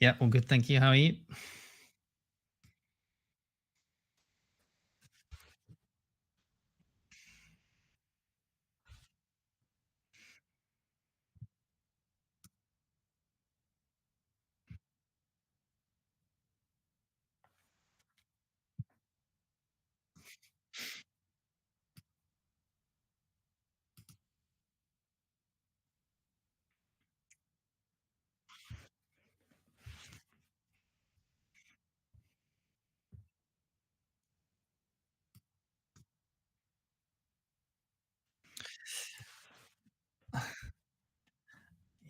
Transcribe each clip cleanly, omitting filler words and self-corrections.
Yeah, all good, thank you. How are you?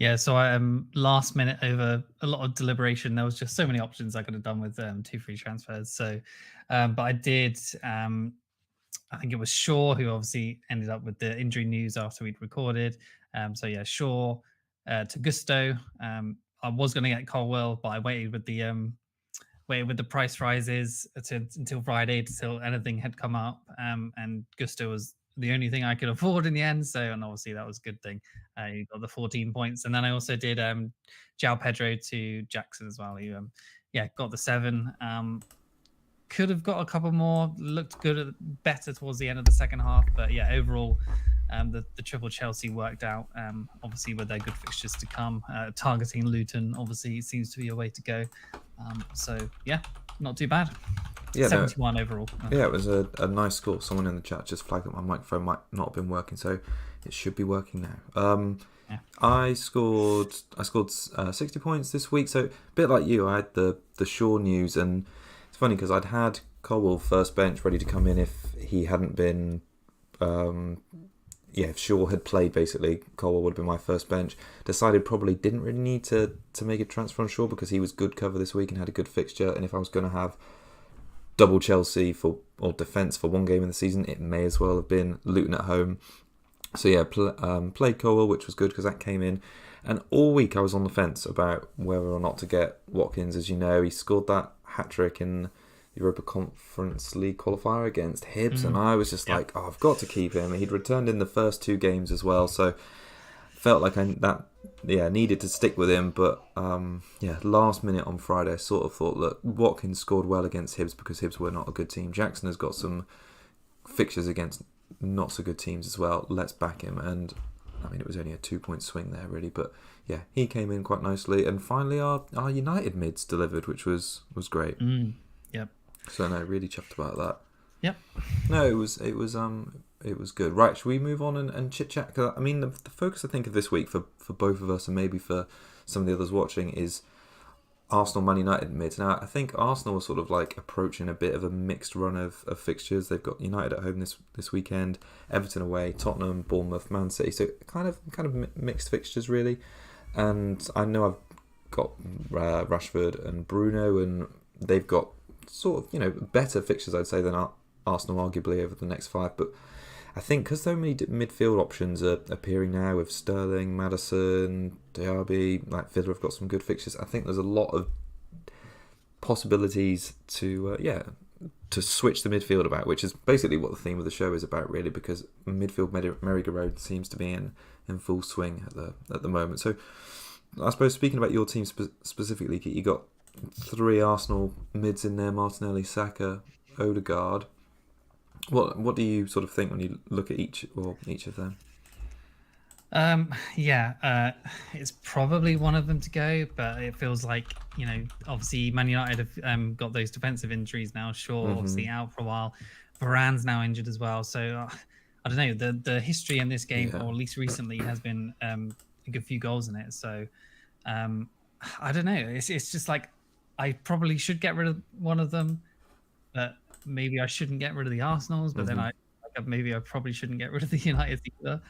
Yeah, so I last minute over a lot of deliberation. There was just so many options I could have done with two free transfers. So, but I did. I think it was Shaw who obviously ended up with the injury news after we'd recorded. So yeah, Shaw to Gusto. I was going to get Colwell, but I waited with the price rises until Friday until anything had come up. And Gusto was the only thing I could afford in the end. So, and obviously that was a good thing. You got the 14 points. And then I also did João Pedro to Jackson as well. Who, yeah, got the 7. Could have got a couple more. Looked better towards the end of the second half. But yeah, overall, the triple Chelsea worked out. Obviously, with their good fixtures to come, targeting Luton obviously seems to be a way to go. So yeah, not too bad. Yeah, no, 71 overall. yeah, it was a nice score. Someone in the chat just flagged that my microphone might not have been working, so it should be working now. Yeah. I scored 60 points this week, so a bit like you, I had the Shaw news, and it's funny because I'd had Colwell first bench ready to come in if he hadn't been. If Shaw had played, basically, Colwell would have been my first bench. Decided probably didn't really need to make a transfer on Shaw because he was good cover this week and had a good fixture, and if I was going to have double Chelsea or defence for one game in the season, it may as well have been Luton at home. So yeah, played Colwell, which was good because that came in. And all week I was on the fence about whether or not to get Watkins. As you know, he scored that hat-trick in the Europa Conference League qualifier against Hibs, and I was just like, I've got to keep him. He'd returned in the first 2 games as well, so felt like needed to stick with him. But last minute on Friday, I sort of thought, look, Watkins scored well against Hibs because Hibs were not a good team. Jackson has got some fixtures against not so good teams as well. Let's back him. And I mean, it was only a 2-point swing there, really. But yeah, he came in quite nicely. And finally, our United mids delivered, which was great. Yep. So no, really chuffed about that. Yep. No, it was good. Right, should we move on and chit chat? Because I mean, the focus I think of this week for both of us and maybe for some of the others watching is Arsenal, Man United mids. Now, I think Arsenal are sort of like approaching a bit of a mixed run of fixtures. They've got United at home this weekend, Everton away, Tottenham, Bournemouth, Man City. So kind of mixed fixtures really. And I know I've got Rashford and Bruno, and they've got sort of better fixtures I'd say than Arsenal arguably over the next 5. But I think because so many midfield options are appearing now with Sterling, Maddison, Diaby, like Villa have got some good fixtures. I think there's a lot of possibilities to switch the midfield about, which is basically what the theme of the show is about, really, because midfield merry-go-round seems to be in full swing at the moment. So I suppose speaking about your team specifically, you got 3 Arsenal mids in there: Martinelli, Saka, Odegaard. What do you sort of think when you look at each of them? It's probably one of them to go, but it feels like, obviously Man United have got those defensive injuries now. Shaw obviously out for a while. Varane's now injured as well. So I don't know. The history in this game, or at least recently, has been a good few goals in it. So I don't know. It's just like I probably should get rid of one of them, but maybe I shouldn't get rid of the Arsenals. But then maybe I probably shouldn't get rid of the United either.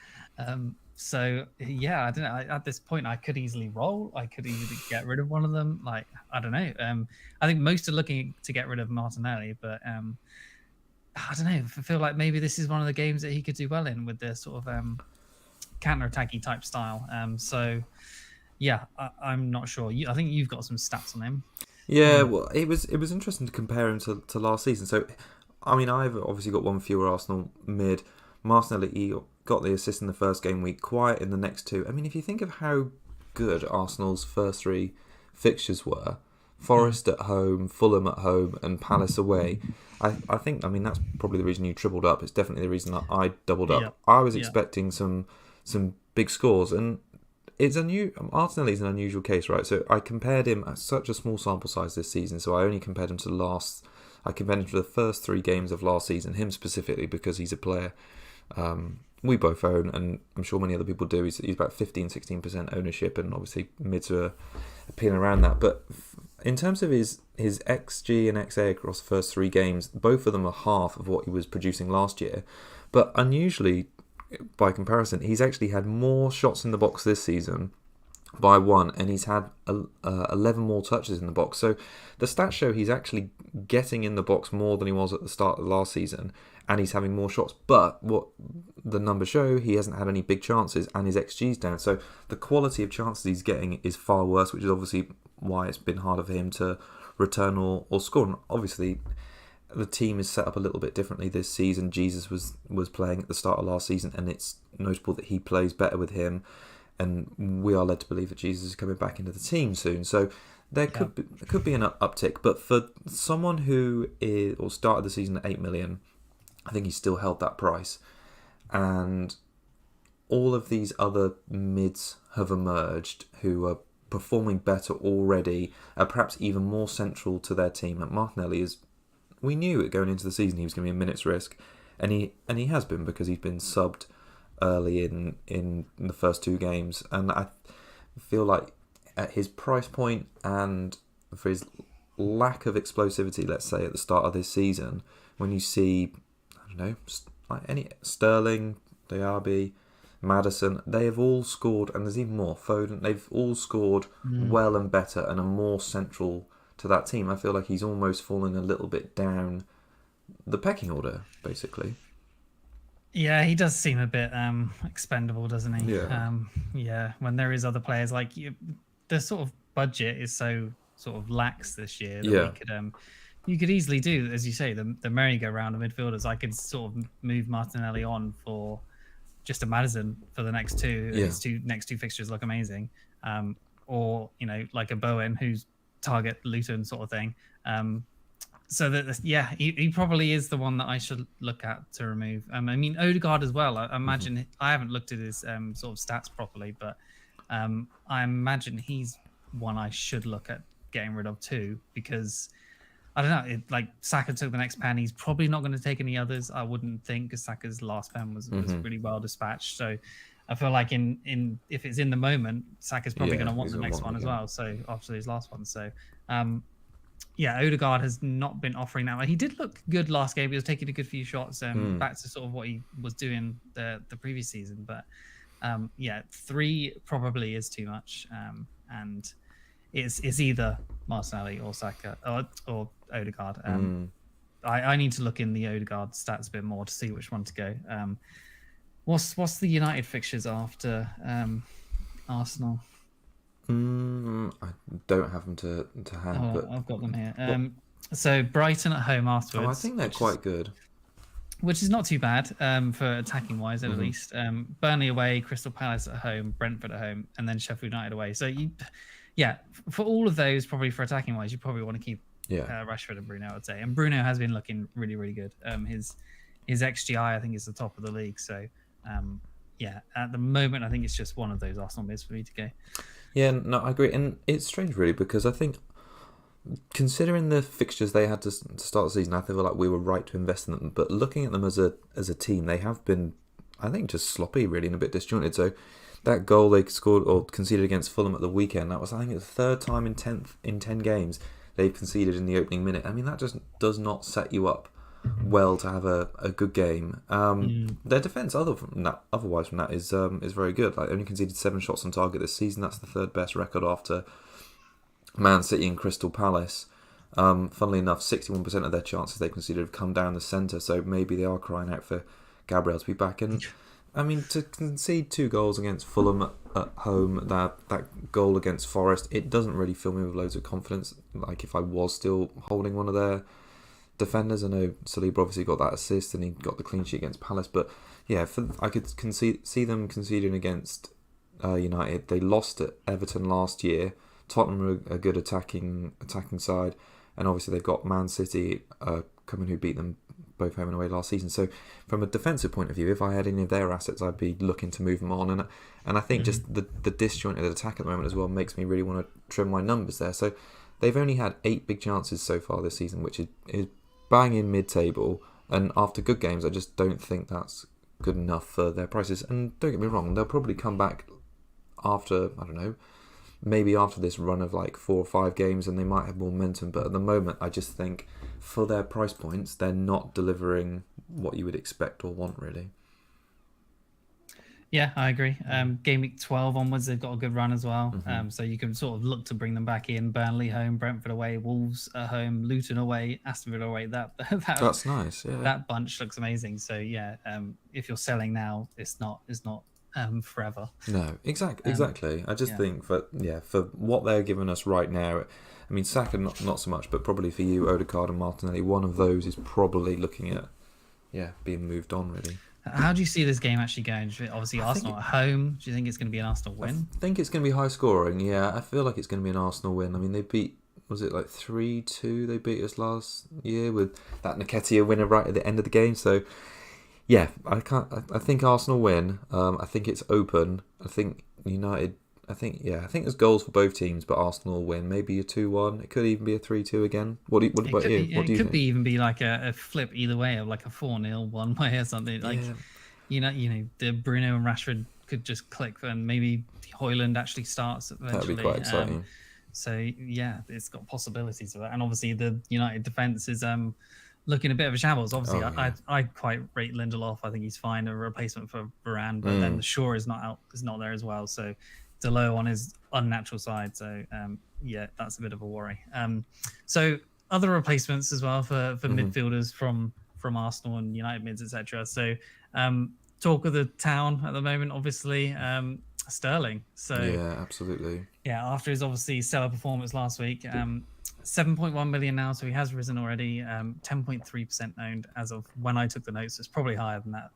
So yeah, I don't know. At this point, I could easily roll. I could easily get rid of one of them. Like, I don't know. I think most are looking to get rid of Martinelli, but I don't know. I feel like maybe this is one of the games that he could do well in with the sort of counter-attacky type style. So yeah, I'm not sure. I think you've got some stats on him. Yeah, well, it was interesting to compare him to last season. So, I mean, I've obviously got one fewer Arsenal mid. Martinelli got the assist in the first game week, quiet in the next 2. I mean, if you think of how good Arsenal's first 3 fixtures were, Forest at home, Fulham at home, and Palace away, I think, that's probably the reason you tripled up. It's definitely the reason that I doubled up. I was expecting some big scores, and it's Martinelli's an unusual case, right? So I compared him at such a small sample size this season, so I only compared him to I compared him to the first 3 games of last season, him specifically, because he's a player we both own, and I'm sure many other people do. He's about 15-16% ownership, and obviously mids are appealing around that. But in terms of his XG and XA across the first 3 games, both of them are half of what he was producing last year. But unusually, by comparison, he's actually had more shots in the box this season by 1, and he's had 11 more touches in the box. So the stats show he's actually getting in the box more than he was at the start of last season, and he's having more shots. But what the numbers show, he hasn't had any big chances, and his XG's down. So the quality of chances he's getting is far worse, which is obviously why it's been harder for him to return or score. And obviously, the team is set up a little bit differently this season. Jesus was playing at the start of last season, and it's notable that he plays better with him. And we are led to believe that Jesus is coming back into the team soon. So there could be an uptick. But for someone who started the season at 8 million, I think he still held that price. And all of these other mids have emerged who are performing better already, are perhaps even more central to their team. And Martinelli we knew it going into the season he was going to be a minute's risk. And he has been, because he's been subbed early in the first 2 games, and I feel like at his price point and for his lack of explosivity, let's say at the start of this season, when you see, I don't know, like any Sterling, Diaby, Maddison, they have all scored, and there's even more, Foden, they've all scored well and better and are more central to that team. I feel like he's almost falling a little bit down the pecking order, basically. Yeah, he does seem a bit expendable, doesn't he? Yeah. When there is other players, like the sort of budget is so sort of lax this year that you could easily do, as you say, the merry-go-round of midfielders. I could sort of move Martinelli on for just a Maddison for the next 2. His next two fixtures look amazing. Or like a Bowen who's target Luton sort of thing. So that he probably is the one that I should look at to remove. I mean, Odegaard as well. I imagine I haven't looked at his sort of stats properly, but I imagine he's one I should look at getting rid of too, because I don't know. Like Saka took the next pen, he's probably not going to take any others. I wouldn't think, because Saka's last pen was really well dispathed. So I feel like if it's in the moment, Saka's probably going to want the next one as well. So after his last one, so. Odegaard has not been offering that. He did look good last game. He was taking a good few shots back to sort of what he was doing the previous season. But 3 probably is too much. And it's either Martinelli or Saka or Odegaard. I need to look in the Odegaard stats a bit more to see which one to go. What's the United fixtures after Arsenal? I don't have them to hand, but I've got them here. So Brighton at home afterwards. I think they're quite good. Which is not too bad for attacking wise, at least. Burnley away, Crystal Palace at home, Brentford at home, and then Sheffield United away. So for all of those, probably for attacking wise, you probably want to keep Rashford and Bruno, I would say. And Bruno has been looking really, really good. His XGI, I think, is the top of the league. So at the moment, I think it's just one of those Arsenal mids for me to go. Yeah, no, I agree. And it's strange, really, because I think, considering the fixtures they had to start the season, I feel like we were right to invest in them. But looking at them as a team, they have been, I think, just sloppy, really, and a bit disjointed. So that goal they scored or conceded against Fulham at the weekend, that was, I think, the 3rd time in 10 games they've conceded in the opening minute. I mean, that just does not set you up well to have a good game. Their defence otherwise from that is very good. Like, only conceded 7 shots on target this season. That's the 3rd best record after Man City and Crystal Palace. Funnily enough, 61% of their chances they conceded have come down the centre, so maybe they are crying out for Gabriel to be back. And I mean, to concede 2 goals against Fulham at home, that goal against Forest, it doesn't really fill me with loads of confidence. Like, if I was still holding one of their defenders, I know Saliba obviously got that assist and he got the clean sheet against Palace, but I could see them conceding against United. They lost at Everton last year Tottenham are a good attacking side, and obviously they've got Man City coming, who beat them both home and away last season. So from a defensive point of view, if I had any of their assets, I'd be looking to move them on. And I think just the disjointed attack at the moment as well makes me really want to trim my numbers there. So they've only had 8 big chances so far this season, which is bang in mid-table. And after good games, I just don't think that's good enough for their prices. And don't get me wrong, they'll probably come back after, I don't know, maybe after this run of like 4 or 5 games, and they might have more momentum. But at the moment, I just think for their price points, they're not delivering what you would expect or want, really. Yeah, I agree. Game week 12 onwards, they've got a good run as well. So you can sort of look to bring them back in. Burnley home, Brentford away, Wolves at home, Luton away, Aston Villa away. That's nice. Yeah, that bunch looks amazing. So yeah, if you're selling now, it's not forever. No, exactly. I just think for what they're giving us right now, I mean, Saka not so much, but probably for you, Odegaard and Martinelli, one of those is probably looking at being moved on, really. How do you see this game actually going? Obviously, Arsenal at home. Do you think it's going to be an Arsenal win? I think it's going to be high scoring. Yeah, I feel like it's going to be an Arsenal win. I mean, they beat, was it like 3-2? They beat us last year with that Nketiah winner right at the end of the game. So yeah, I think Arsenal win. I think it's open. I think United. I think there's goals for both teams, but Arsenal win. Maybe a 2-1. It could even be a 3-2 again. What about you? What do you think? It could even be like a flip either way, of like a 4-0 one way or something. Like the Bruno and Rashford could just click, and maybe Haaland actually starts eventually. That'd be quite exciting. So yeah, it's got possibilities of that, and obviously the United defense is looking a bit of a shambles. Obviously, I quite rate Lindelof. I think he's fine, a replacement for Varane, but then the Shaw is not there as well. So Delo on his unnatural side. So that's a bit of a worry. So other replacements as well for midfielders from Arsenal and United mids, etc. So talk of the town at the moment, obviously, Sterling. So yeah, absolutely. Yeah, after his obviously stellar performance last week, 7.1 million now, so he has risen already. 10.3% owned as of when I took the notes. It's probably higher than that.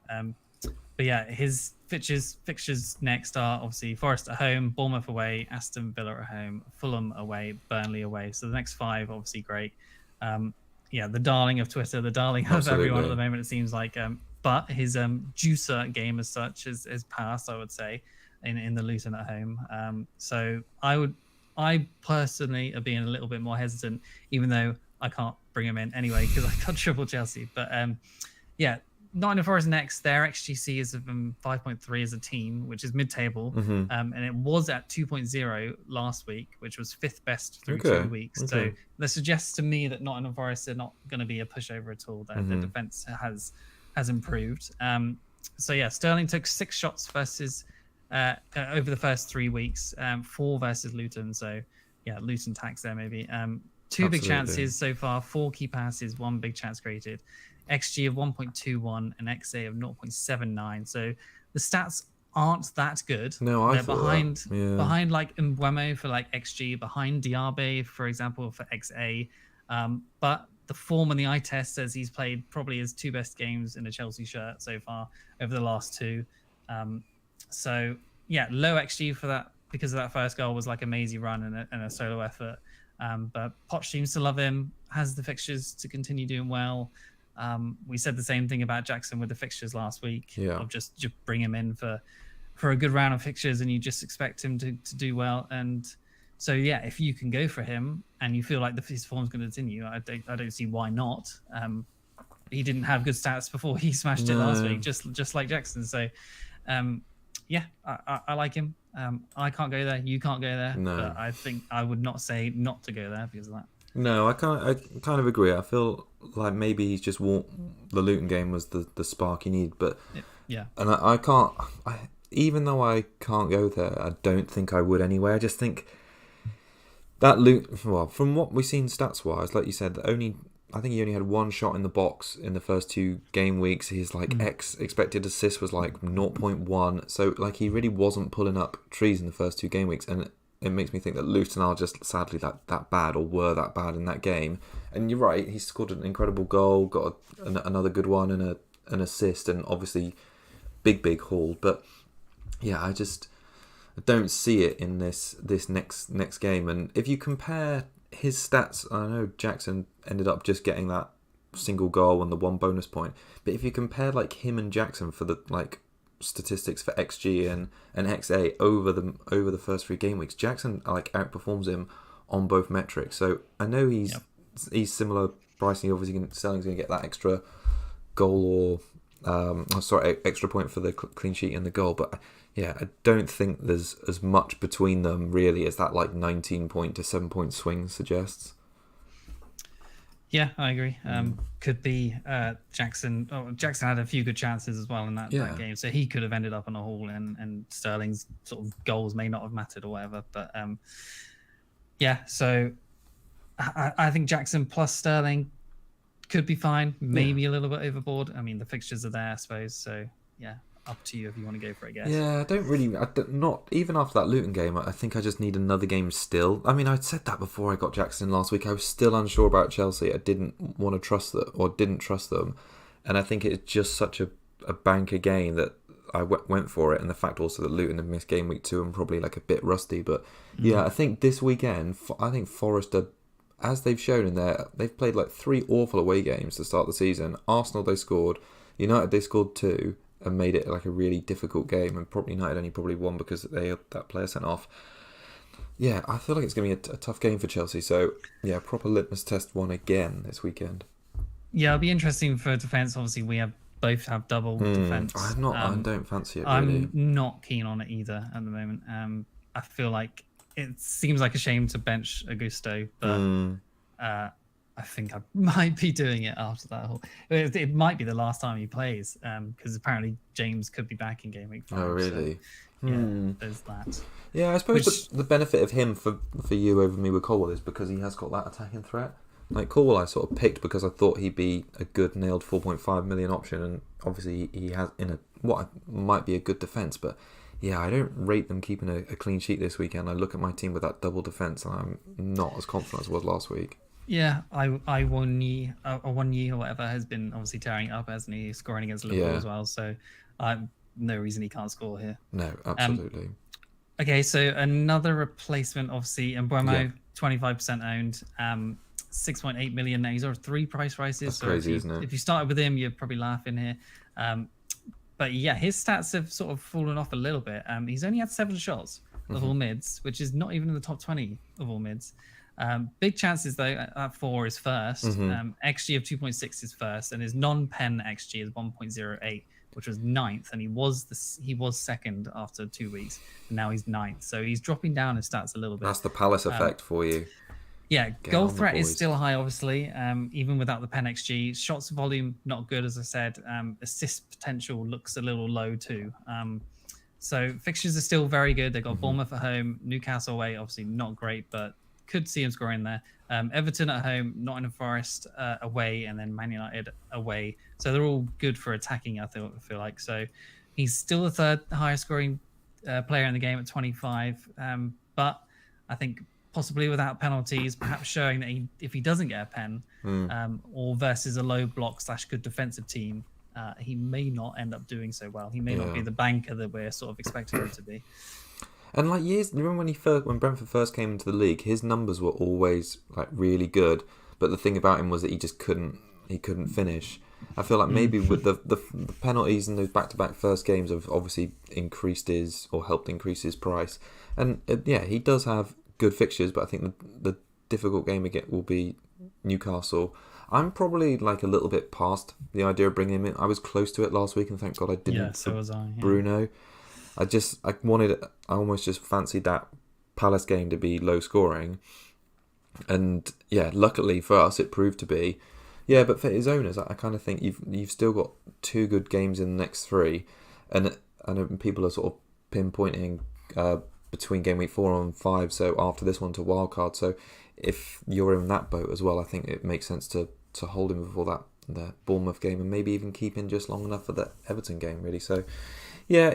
But yeah, his fixtures next are obviously Forest at home, Bournemouth away, Aston Villa at home, Fulham away, Burnley away. So the next 5 obviously great. The darling of Twitter, the darling of everyone at the moment, it seems like. But his juicer game as such is passed, I would say, in the Luton at home. So I personally are being a little bit more hesitant, even though I can't bring him in anyway because I got triple Chelsea. But Nottingham Forest next. Their XGC is 5.3 as a team, which is mid-table, and it was at 2.0 last week, which was 5th best through 2 weeks. So that suggests to me that Nottingham Forest are not going to be a pushover at all. That the defense has improved. Sterling took 6 shots versus over the first 3 weeks, 4 versus Luton. So Luton tax there maybe. 2 big chances so far, 4 key passes, 1 big chance created. XG of 1.21 and XA of 0.79. So the stats aren't that good. No, they're behind like Mbeumo for like XG, behind Diaby, for example, for XA. But the form on the eye test says he's played probably his 2 best games in a Chelsea shirt so far over the last 2. Low XG for that because of that first goal was like a mazy run and a solo effort. But Poch seems to love him, has the fixtures to continue doing well. We said the same thing about Jackson with the fixtures last week. Of just bring him in for a good round of fixtures and you just expect him to do well. And so if you can go for him and you feel like his form's going to continue, I don't see why not. He didn't have good stats before he smashed it last week, just like Jackson. So I like him. I can't go there, you can't go there. No. But I think I would not say not to go there because of that. No, I kind of agree. I feel like maybe he's just the Luton game was the spark he needed, but and I can't. Even though I can't go there, I don't think I would anyway. I just think that Luton. Well, from what we've seen stats wise, like you said, I think he only had 1 shot in the box in the first 2 game weeks. His expected assist was like 0.1, so like he really wasn't pulling up trees in the first 2 game weeks, and it makes me think that Luton are just sadly that bad, or were that bad in that game. And you're right, he scored an incredible goal, got another good one and an assist, and obviously big haul. But I I don't see it in this next game. And if you compare his stats, I know Jackson ended up just getting that single goal and the one bonus point, but if you compare like him and Jackson for the like statistics for XG and XA over the first 3 game weeks, Jackson like outperforms him on both metrics. So I know he's similar pricing. Obviously, Sterling's going to get that extra goal or extra point for the clean sheet and the goal, but yeah, I don't think there's as much between them really as that like 19 point to 7 point swing suggests. Yeah, I agree. Could be Jackson. Jackson had a few good chances as well in that game, so he could have ended up on a haul, and Sterling's sort of goals may not have mattered or whatever. But so I think Jackson plus Sterling could be fine. Maybe a little bit overboard. I mean, the fixtures are there, I suppose. So yeah, up to you if you want to go for it, I guess. Yeah, not even after that Luton game. I think I just need another game still. I mean, I'd said that before I got Jackson last week. I was still unsure about Chelsea. I didn't want to trust them, or didn't trust them, and I think it's just such a banker game that I went for it. And the fact also that Luton have missed game week 2 and probably like a bit rusty. But yeah, I think this weekend, I think Forest are, as they've shown they've played like 3 awful away games to start the season. Arsenal they scored, United they scored 2. And made it like a really difficult game, and probably United only probably won because they had that player sent off. Yeah, I feel like it's going to be a tough game for Chelsea. So yeah, proper litmus test one again this weekend. Yeah, it'll be interesting for defence. Obviously, we both have double defence. I don't fancy it. I'm really. not keen on it either at the moment. I feel like it seems like a shame to bench Augusto, but I think I might be doing it after that whole. It might be the last time he plays, because apparently James could be back in game week 5. Oh, really? So, yeah, there's that. Yeah, I suppose the benefit of him for you over me with Colwell is because he has got that attacking threat. Like Colwell, I sort of picked because I thought he'd be a good nailed 4.5 million option, and obviously he has in what might be a good defence, but. Yeah, I don't rate them keeping a clean sheet this weekend. I look at my team with that double defence, and I'm not as confident as I was last week. Yeah, I won ye or whatever has been obviously tearing it up, hasn't he? Scoring against Liverpool as well. So no reason he can't score here. No, absolutely. Okay, so another replacement, obviously, Mbeumo, 25% owned, 6.8 million now. He's on 3 price rises. That's so crazy, isn't it? If you started with him, you're probably laughing here. But yeah, his stats have sort of fallen off a little bit. He's only had 7 shots of all mids, which is not even in the top 20 of all mids. Big chances though at 4 is first. XG of 2.6 is first, and his non-pen XG is 1.08, which was 9th, and he was second after 2 weeks, and now he's 9th. So he's dropping down his stats a little bit. That's the Palace effect for you. Yeah, goal threat is still high, obviously, even without the pen XG. Shots volume, not good, as I said. Assist potential looks a little low too. So fixtures are still very good. They've got Bournemouth at home, Newcastle away, obviously not great, but could see him scoring there. Everton at home, Nottingham Forest away, and then Man United away. So they're all good for attacking, I feel like. So he's still the 3rd highest scoring player in the game at 25. But I think possibly without penalties, perhaps showing that if he doesn't get a pen, or versus a low block / good defensive team, he may not end up doing so well. He may not be the banker that we're sort of expecting him to be. And like remember when Brentford first came into the league, his numbers were always like really good, but the thing about him was that he just couldn't finish. I feel like maybe with the penalties and those back-to-back first games have obviously helped increase his price. And he does have good fixtures, but I think the difficult game again will be Newcastle. I'm probably like a little bit past the idea of bringing him in. I was close to it last week, and thank God I didn't. Yeah, so was I. Yeah. Bruno. I almost just fancied that Palace game to be low scoring, and yeah, luckily for us it proved to be. Yeah, but for his owners, I kind of think you've still got 2 good games in the next 3, and I know people are sort of pinpointing between game week 4 and 5, so after this one to wildcard. So if you're in that boat as well, I think it makes sense to hold him before the Bournemouth game, and maybe even keep him just long enough for the Everton game, really. So yeah,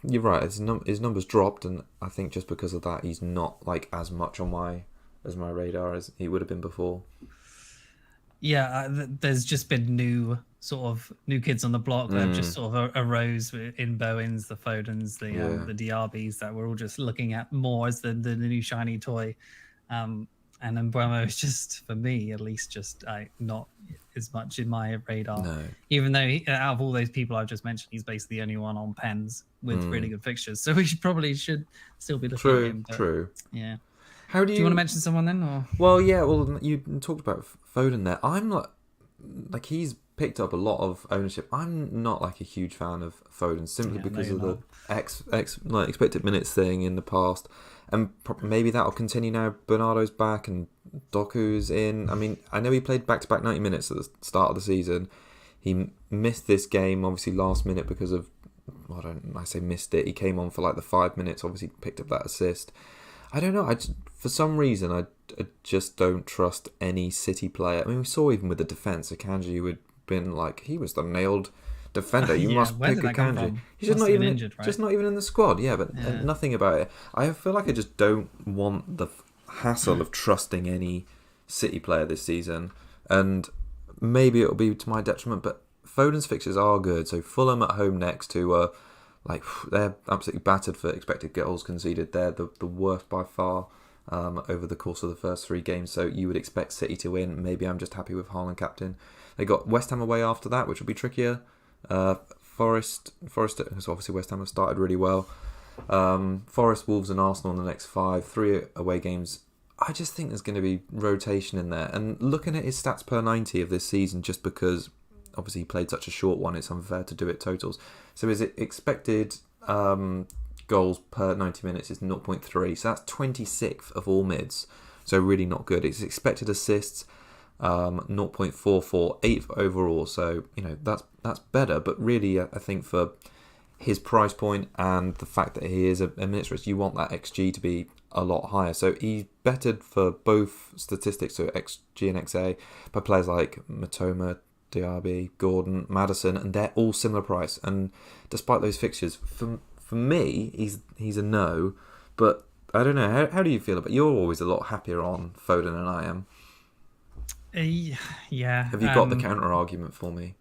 you're right. His numbers dropped, and I think just because of that, he's not like as much on my radar as he would have been before. Yeah, there's just been new sort of new kids on the block that have just sort of arose in Bowens, the Fodens, the DRBs that we're all just looking at more as the new shiny toy. And Mbeumo is just, for me at least, just not as much in my radar. No. Even though out of all those people I've just mentioned, he's basically the only one on pens with really good fixtures. So we should still be looking at him. But, true. Yeah. How do you want to mention someone then? Or? Well, yeah. Well, you talked about Foden there. I'm not like he's picked up a lot of ownership. I'm not like a huge fan of Foden simply because of the expected minutes thing in the past, and maybe that'll continue now. Bernardo's back and Doku's in. I mean, I know he played back-to-back 90 minutes at the start of the season. He missed this game obviously last minute because of I say missed it. He came on for like the 5 minutes. Obviously picked up that assist. I don't know. For some reason, I just don't trust any City player. I mean, we saw even with the defence, Akanji who had been like, he was the nailed defender. You must pick Akanji. He's just not even injured, right? Just not even in the squad. Yeah, but nothing about it. I feel like I just don't want the hassle of trusting any City player this season, and maybe it'll be to my detriment. But Foden's fixtures are good. So Fulham at home next, who they're absolutely battered for expected goals conceded. They're the worst by far over the course of the first 3 games. So you would expect City to win. Maybe I'm just happy with Haaland captain. They got West Ham away after that, which will be trickier. Forest, because obviously West Ham have started really well. Forest, Wolves and Arsenal in the next 5, 3 away games. I just think there's going to be rotation in there. And looking at his stats per 90 of this season, just because obviously he played such a short one, it's unfair to do it totals. So is it expected goals per 90 minutes is 0.3. So that's 26th of all mids. So really not good. It's expected assists 0.44, 8th overall. So, that's better. But really, I think for his price point and the fact that he is a minutes risk, you want that XG to be a lot higher. So he's bettered for both statistics, so XG and XA, by players like Matoma, Diaby, Gordon, Maddison, and they're all similar price. And despite those fixtures, for me, he's a no. But I don't know. How do you feel about it? You're always a lot happier on Foden than I am. Yeah. Have you got the counter argument for me?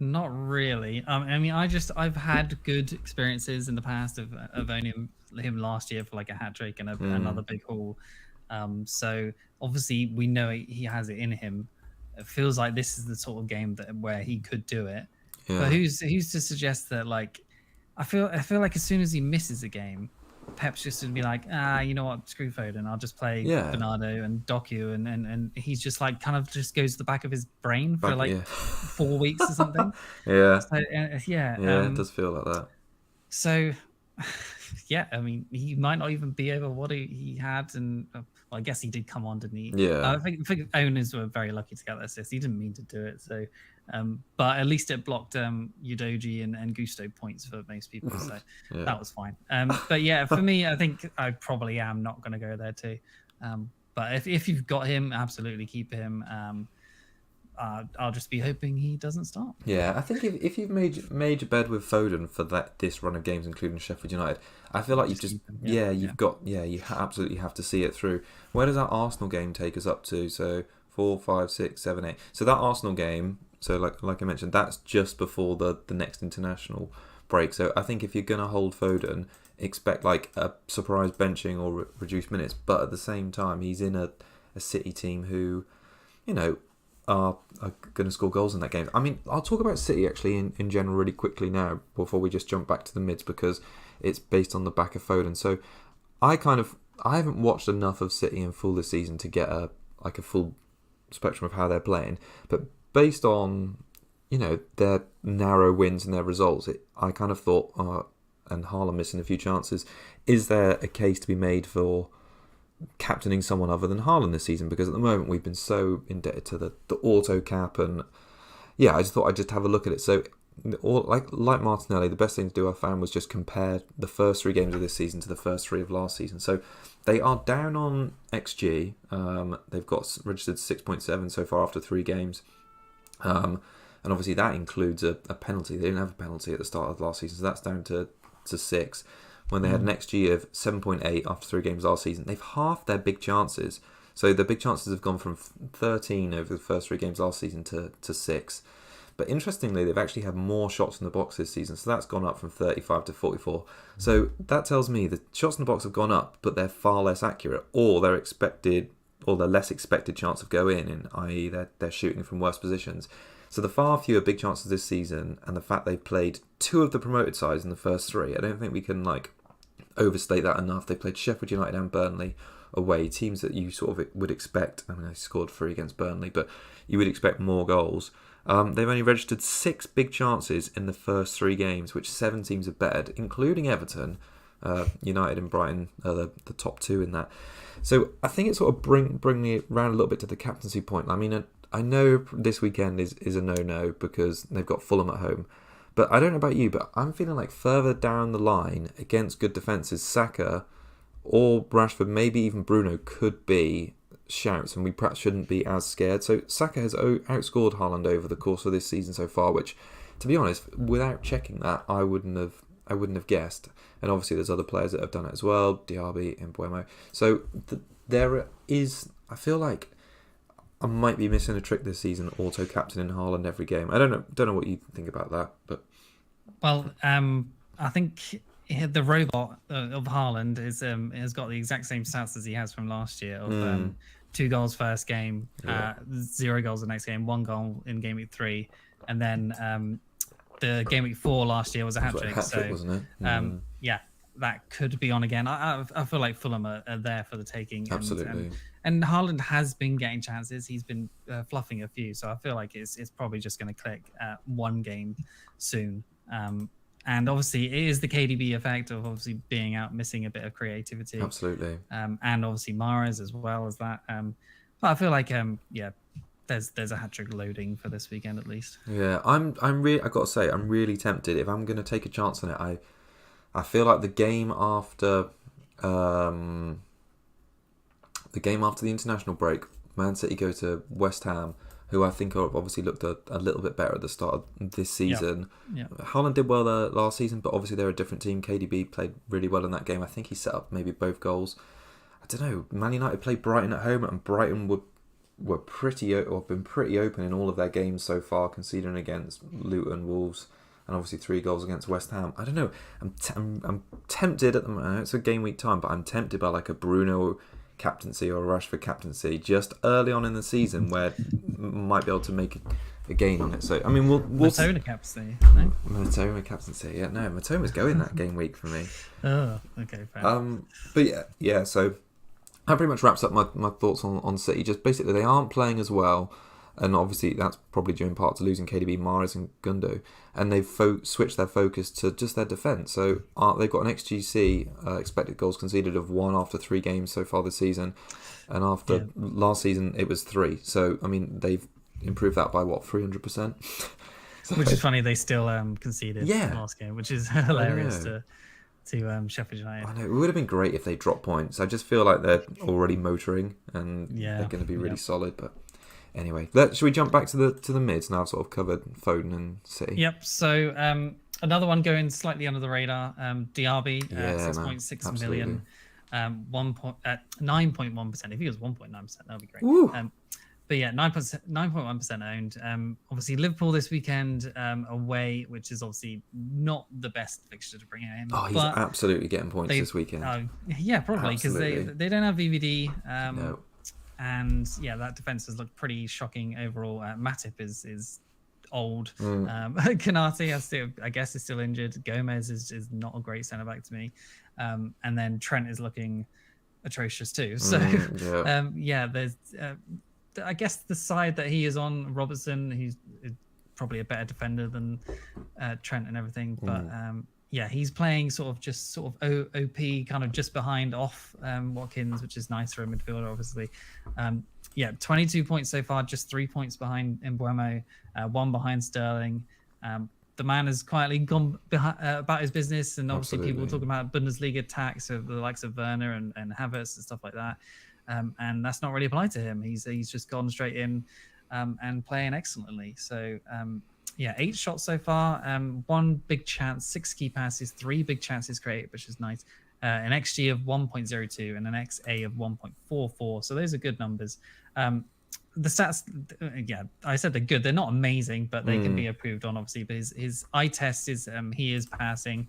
Not really. I mean, I've had good experiences in the past of owning him last year for like a hat trick and another big haul. So obviously we know he has it in him. It feels like this is the sort of game where he could do it. Yeah. But who's to suggest that? Like, I feel like as soon as he misses a game, Pep's just going to be like, you know what, screw Foden, I'll just play Bernardo and Doku, and he's just like kind of just goes to the back of his brain for 4 weeks or something. So, it does feel like that. So, yeah, I mean, he might not even be over what he had, and well, I guess he did come on, didn't he? Yeah. I think owners were very lucky to get that assist. He didn't mean to do it, so. But at least it blocked Udoji and Gusto points for most people, so that was fine. But yeah, for me, I think I probably am not going to go there too. But if you've got him, absolutely keep him. I'll just be hoping he doesn't start. Yeah, I think if you've made your bed with Foden for this run of games, including Sheffield United, I feel like you've just you absolutely have to see it through. Where does that Arsenal game take us up to? So 4, 5, 6, 7, 8. So that Arsenal game. So like I mentioned, that's just before the next international break. So I think if you're going to hold Foden, expect like a surprise benching or reduced minutes. But at the same time, he's in a City team who, are going to score goals in that game. I mean, I'll talk about City actually in general really quickly now before we just jump back to the mids because it's based on the back of Foden. So I haven't watched enough of City in full this season to get a full spectrum of how they're playing. But based on, their narrow wins and their results, I kind of thought, and Haaland missing a few chances, is there a case to be made for captaining someone other than Haaland this season? Because at the moment we've been so indebted to the auto cap, and I just thought I'd just have a look at it. So, like Martinelli, the best thing to do I found was just compare the first 3 games of this season to the first 3 of last season. So they are down on XG. They've got registered 6.7 so far after 3 games. And obviously that includes a penalty. They didn't have a penalty at the start of last season, so that's down to 6. When they had an XG of 7.8 after 3 games last season, they've halved their big chances. So the big chances have gone from 13 over the first 3 games last season to 6. But interestingly, they've actually had more shots in the box this season, so that's gone up from 35 to 44. So that tells me the shots in the box have gone up, but they're far less accurate, or they're less expected chance of go in, i.e. they're shooting from worse positions. So the far fewer big chances this season, and the fact they've played 2 of the promoted sides in the first 3, I don't think we can overstate that enough. They played Sheffield United and Burnley away, teams that you sort of would expect. I mean, they scored 3 against Burnley, but you would expect more goals. They've only registered 6 big chances in the first 3 games, which 7 teams have betted, including Everton. United and Brighton are the top 2 in that. So I think it sort of bring me around a little bit to the captaincy point. I mean, I know this weekend is a no-no because they've got Fulham at home. But I don't know about you, but I'm feeling like further down the line against good defences, Saka or Rashford, maybe even Bruno, could be shouts, and we perhaps shouldn't be as scared. So Saka has outscored Haaland over the course of this season so far, which, to be honest, without checking that, I wouldn't have guessed. And obviously there's other players that have done it as well, Diaby and Mbeumo. So there is, I feel like I might be missing a trick this season, auto-captaining Haaland every game. I don't know what you think about that, but... Well, I think the robot of Haaland has got the exact same stats as he has from last year of 2 goals first game, 0 goals the next game, 1 goal in game week 3, and then the game week 4 last year was a hat-trick. So, wasn't it? Yeah, that could be on again. I feel like Fulham are there for the taking. Absolutely. And Haaland has been getting chances. He's been fluffing a few. So I feel like it's probably just going to click one game soon. And obviously it is the KDB effect of obviously being out, missing a bit of creativity. Absolutely. And obviously Mahrez as well as that. But I feel like, there's a hat-trick loading for this weekend at least. Yeah, I got to say, I'm really tempted. If I'm going to take a chance on it, I feel like the game after the international break, Man City go to West Ham, who I think have obviously looked a little bit better at the start of this season. Yeah. Haaland did well there last season, but obviously they're a different team. KDB played really well in that game. I think he set up maybe both goals. I don't know. Man United played Brighton at home, and Brighton were been pretty open in all of their games so far, conceding against Luton, Wolves, and obviously 3 goals against West Ham. I don't know. I'm tempted at the moment. It's a game week time, but I'm tempted by like a Bruno captaincy or a Rashford captaincy just early on in the season where might be able to make a gain on it. So I mean, we'll Matoma captaincy. No? Matoma captaincy. Yeah, no, Matoma's going that game week for me. Oh, okay. Fair. But yeah. So that pretty much wraps up my thoughts on City. Just basically, they aren't playing as well, and obviously that's probably due in part to losing KDB, Mahrez, and Gundo, and they've switched their focus to just their defence. So they've got an XGC, expected goals conceded, of 1 after 3 games so far this season, and after last season it was 3. So I mean, they've improved that by 300%. Which is funny. They still conceded last game, which is hilarious to Sheffield United. I know, it would have been great if they dropped points. I just feel like they're already motoring and they're going to be really solid. But anyway, should we jump back to the mids now? I've sort of covered Foden and City. Yep. So another one going slightly under the radar. Diaby, 6.6 million, 9.1%. If he was 1.9%, that would be great. But yeah, 9.1% owned. Obviously, Liverpool this weekend away, which is obviously not the best fixture to bring in. Oh, he's absolutely getting points this weekend. Yeah, probably, because they don't have VVD. No. And yeah, that defense has looked pretty shocking overall. Matip is old. Konate I guess is still injured. Gomez is not a great centre back to me. And then Trent is looking atrocious too. So there's. I guess the side that he is on, Robertson, he's probably a better defender than Trent and everything. But he's playing sort of OP, kind of just behind off Watkins, which is nice for a midfielder, obviously. 22 points so far, just 3 points behind Mbeumo, 1 behind Sterling. The man has quietly gone about his business, and obviously people talking about Bundesliga tax of the likes of Werner and Havertz and stuff like that. And that's not really applied to him. He's just gone straight in and playing excellently. So 8 shots so far, 1 big chance, 6 key passes, 3 big chances created, which is nice. An XG of 1.02 and an XA of 1.44. So those are good numbers. the stats, yeah, I said they're good. They're not amazing, but they can be improved on, obviously. But his eye test is he is passing.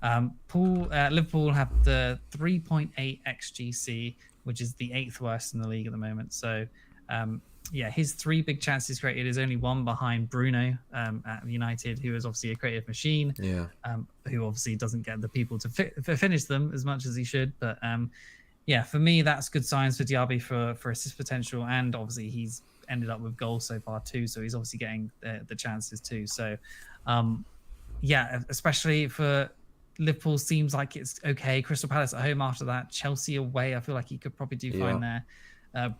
Liverpool have the 3.8 xGC, which is the 8th worst in the league at the moment. So, yeah, his 3 big chances created is only one behind Bruno at United, who is obviously a creative machine. Yeah. Who obviously doesn't get the people to finish them as much as he should. But yeah, for me, that's good signs for Diaby for assist potential, and obviously he's ended up with goals so far too, so he's obviously getting the chances too. So, yeah, especially for Liverpool, seems like it's okay. Crystal Palace at home after that, Chelsea away, I feel like he could probably do fine there.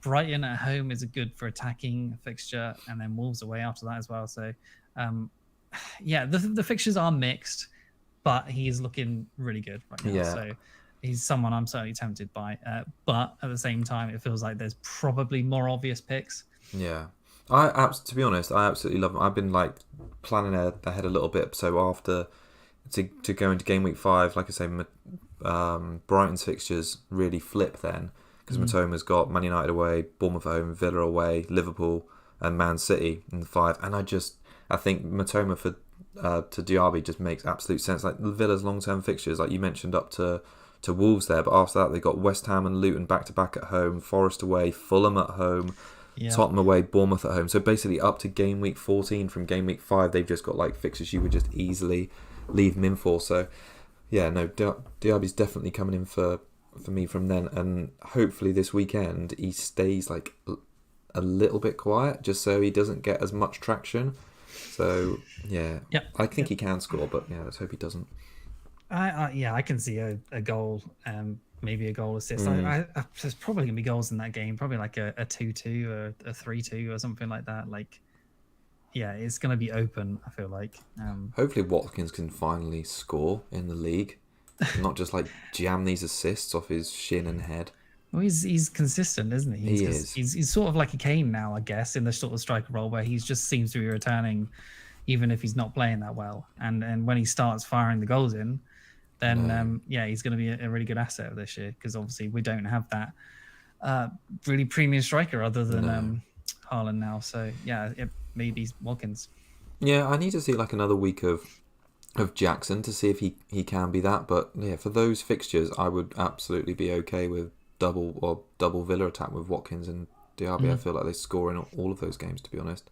Brighton at home is a good for attacking fixture, and then Wolves away after that as well. So, yeah, the fixtures are mixed, but he is looking really good right now. Yeah. So he's someone I'm certainly tempted by. But at the same time, it feels like there's probably more obvious picks. Yeah. To be honest, I absolutely love him. I've been like planning ahead a little bit. So after to go into game week 5, like I say, Brighton's fixtures really flip then, because Mitoma's got Man United away, Bournemouth at home, Villa away, Liverpool and Man City in the 5. And I think Mitoma to Diaby just makes absolute sense. Like Villa's long-term fixtures, like you mentioned, up to Wolves there, but after that they got West Ham and Luton back-to-back at home, Forest away, Fulham at home, Tottenham away, Bournemouth at home. So basically up to game week 14 from game week 5, they've just got like fixtures you would just easily leave him in for. So yeah, no, Diaby's definitely coming in for me from then, and hopefully this weekend he stays like a little bit quiet just so he doesn't get as much traction. So yeah, I think he can score, but yeah, let's hope he doesn't. I can see a goal, maybe a goal assist. There's probably gonna be goals in that game, probably like a 2-2 or a 3-2 or something like that. Like, yeah, it's gonna be open, I feel like. Hopefully Watkins can finally score in the league, not just like jam these assists off his shin and head. Well, he's consistent, isn't he? He is. He's sort of like a Kane now, I guess, in the sort of striker role where he just seems to be returning, even if he's not playing that well. And when he starts firing the goals in, then he's going to be a really good asset this year, because obviously we don't have that really premium striker other than Haaland now. So yeah, it maybe Watkins. Yeah, I need to see like another week of Jackson to see if he can be that. But yeah, for those fixtures, I would absolutely be okay with double Villa attack with Watkins and Diaby. I feel like they score in all of those games, to be honest.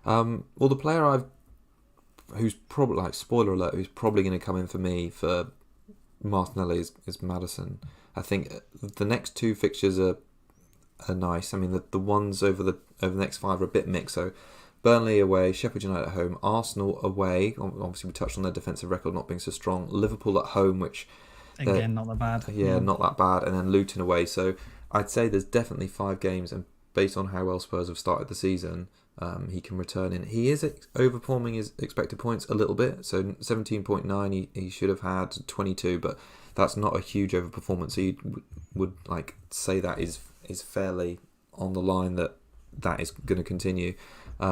Well, the player who's probably, like, spoiler alert, who's probably going to come in for me for Martinelli is Maddison. I think the next 2 fixtures are nice. I mean, the ones over the next 5 are a bit mixed. So Burnley away, Sheffield United at home, Arsenal away. Obviously, we touched on their defensive record not being so strong. Liverpool at home, which again, not that bad. Yeah, not that bad. And then Luton away. So I'd say there's definitely 5 games, and based on how well Spurs have started the season, he can return in. He is overperforming his expected points a little bit. So 17.9, he should have had 22, but that's not a huge overperformance. So you would like say that is fairly on the line that is going to continue.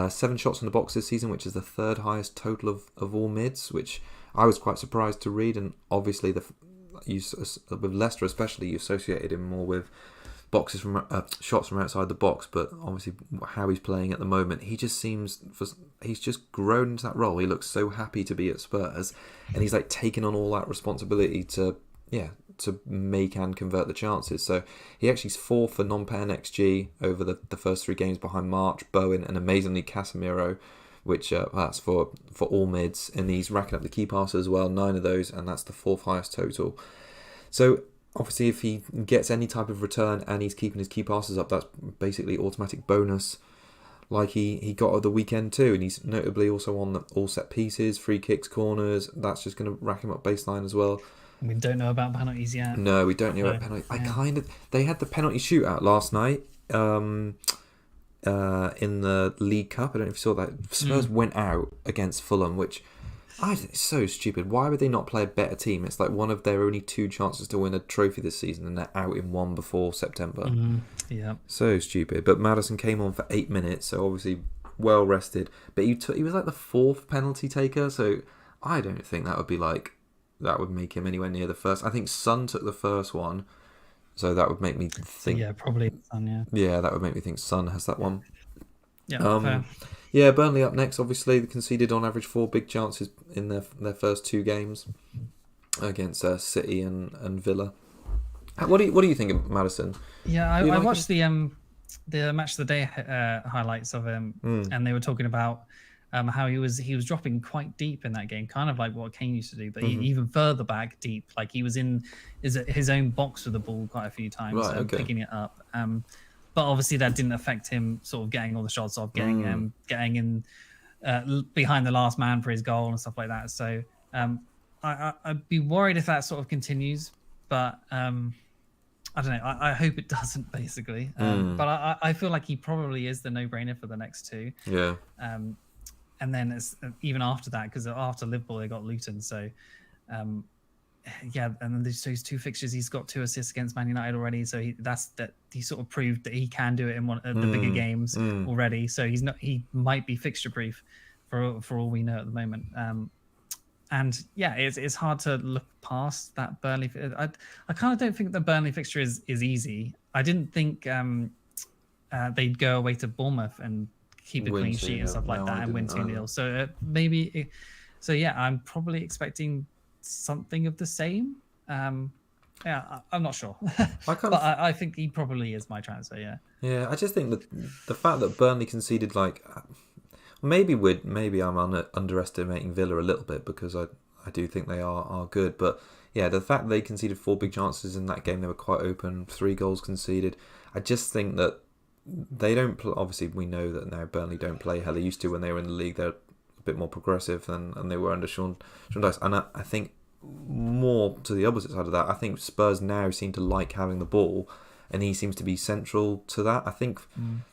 7 shots in the box this season, which is the 3rd highest total of all mids, which I was quite surprised to read. And obviously, with Leicester especially, you associated him more with boxes from shots from outside the box. But obviously, how he's playing at the moment, he just seems he's just grown into that role. He looks so happy to be at Spurs, and he's like taking on all that responsibility to make and convert the chances. So he actually is 4th for non-pen XG over the first 3 games behind March, Bowen, and amazingly Casemiro, which that's for all mids. And he's racking up the key passes as well, 9 of those, and that's the 4th highest total. So obviously, if he gets any type of return and he's keeping his key passes up, that's basically automatic bonus, like he got at the weekend too. And he's notably also on all set pieces, free kicks, corners. That's just going to rack him up baseline as well. We don't know about penalties yet. No, we don't know about penalties. Yeah. They had the penalty shootout last night in the League Cup. I don't know if you saw that. Spurs went out against Fulham, which I think is so stupid. Why would they not play a better team? It's like one of their only 2 chances to win a trophy this season, and they're out in one before September. Yeah, so stupid. But Maddison came on for 8 minutes, so obviously well rested. But he was like the 4th penalty taker, so I don't think that would make him anywhere near the first. I think Son took the first one, So that would make me think. Yeah, probably Son. Yeah. Yeah, that would make me think Son has that one. Yeah. Fair. Yeah, Burnley up next. Obviously, they conceded on average 4 big chances in their first 2 games against City and Villa. What do you think of Maddison? Yeah, I watched the match of the day highlights of him, and they were talking about how he was dropping quite deep in that game, kind of like what Kane used to do, but even further back deep. Like he was in his own box with the ball quite a few times, picking it up. But obviously that didn't affect him sort of getting all the shots off, getting in behind the last man for his goal and stuff like that. So I'd be worried if that sort of continues, but I don't know. I hope it doesn't, basically. But I feel like he probably is the no-brainer for the next 2. Yeah. And then it's, even after that, because after Liverpool they got Luton, so yeah. And then those 2 fixtures, he's got 2 assists against Man United already. So he sort of proved that he can do it in one of the bigger games already. So he might be fixture proof for all we know at the moment. And yeah, it's hard to look past that Burnley. I kind of don't think the Burnley fixture is easy. I didn't think they'd go away to Bournemouth and keep a clean sheet and stuff like that and win 2-0. So so yeah, I'm probably expecting something of the same. Yeah, I'm not sure, but I think he probably is my transfer. Yeah. Yeah, I just think that the fact that Burnley conceded, like, maybe I'm underestimating Villa a little bit, because I do think they are good, but yeah, the fact that they conceded 4 big chances in that game, they were quite open, 3 goals conceded. I just think that they don't obviously we know that now Burnley don't play how they used to when they were in the league. They're a bit more progressive than they were under Sean Dyche, and I think more to the opposite side of that, I think Spurs now seem to like having the ball, and he seems to be central to that. I think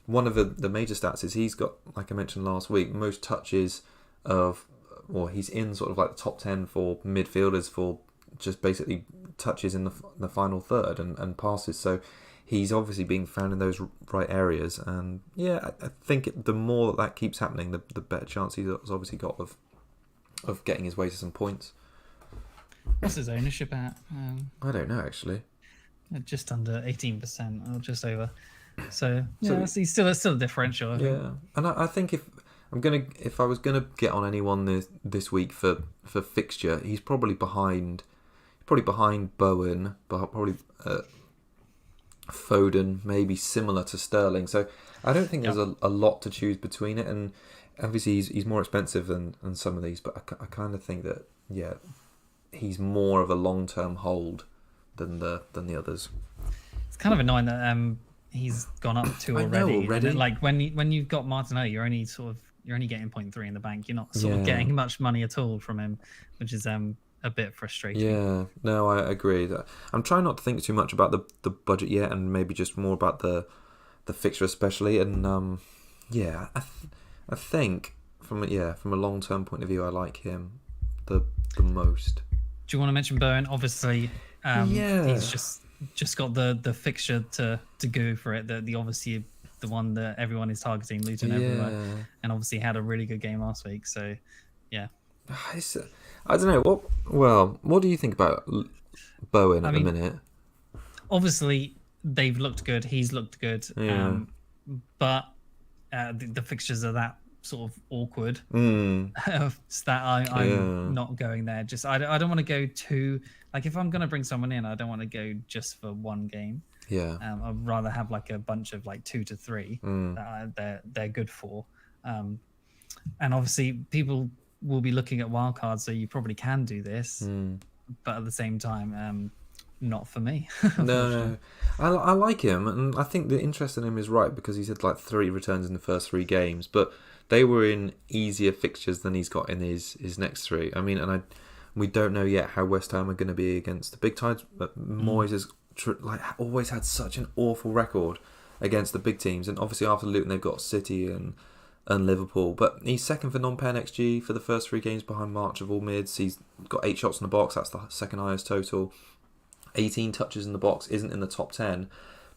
one of the major stats is he's got, like I mentioned last week, most touches he's in sort of like the top 10 for midfielders for just basically touches in the final third and passes. So he's obviously being found in those right areas, and yeah, I think the more that keeps happening, the better chance he's obviously got of getting his way to some points. What's his ownership at? I don't know, actually. Just under 18%, or just over. So he's still a differential. Yeah, and I think if I was gonna get on anyone this week for fixture, he's probably behind Bowen, but probably Foden, maybe similar to Sterling. So I don't think there's a lot to choose between it, and obviously he's more expensive than some of these, but I kind of think that he's more of a long-term hold than the others. It's kind of annoying that he's gone up 2 already. I know, already. And like when you've got Martinelli, you're only getting 0.3 in the bank. You're not sort of getting much money at all from him, which is a bit frustrating. Yeah, no, I agree. I'm trying not to think too much about the budget yet, and maybe just more about the fixture especially. And I think from a long-term point of view, I like him the most. Do you want to mention Bowen? Obviously, he's just got the fixture to go for it. The obviously the one that everyone is targeting, Luton everywhere, and obviously had a really good game last week. So, yeah. I don't know what do you think about Bowen at the minute? Obviously, they've looked good. He's looked good. Yeah. But the fixtures are that sort of awkward that I'm not going there. Just I don't want to go too, like, if I'm going to bring someone in, I don't want to go just for one game. Yeah. I'd rather have like a bunch of like 2 to 3 that they're good for. And obviously people will be looking at wildcards, so you probably can do this, but at the same time, not for me. No, I like him, and I think the interest in him is right, because he's had like 3 returns in the first 3 games, but they were in easier fixtures than he's got in his next 3. I mean, and we don't know yet how West Ham are going to be against the big sides, but Moyes has always had such an awful record against the big teams, and obviously after Luton they've got City and Liverpool, but he's second for non-pen XG for the first 3 games behind March of all mids. He's got 8 shots in the box, that's the second highest total. 18 touches in the box, isn't in the top 10,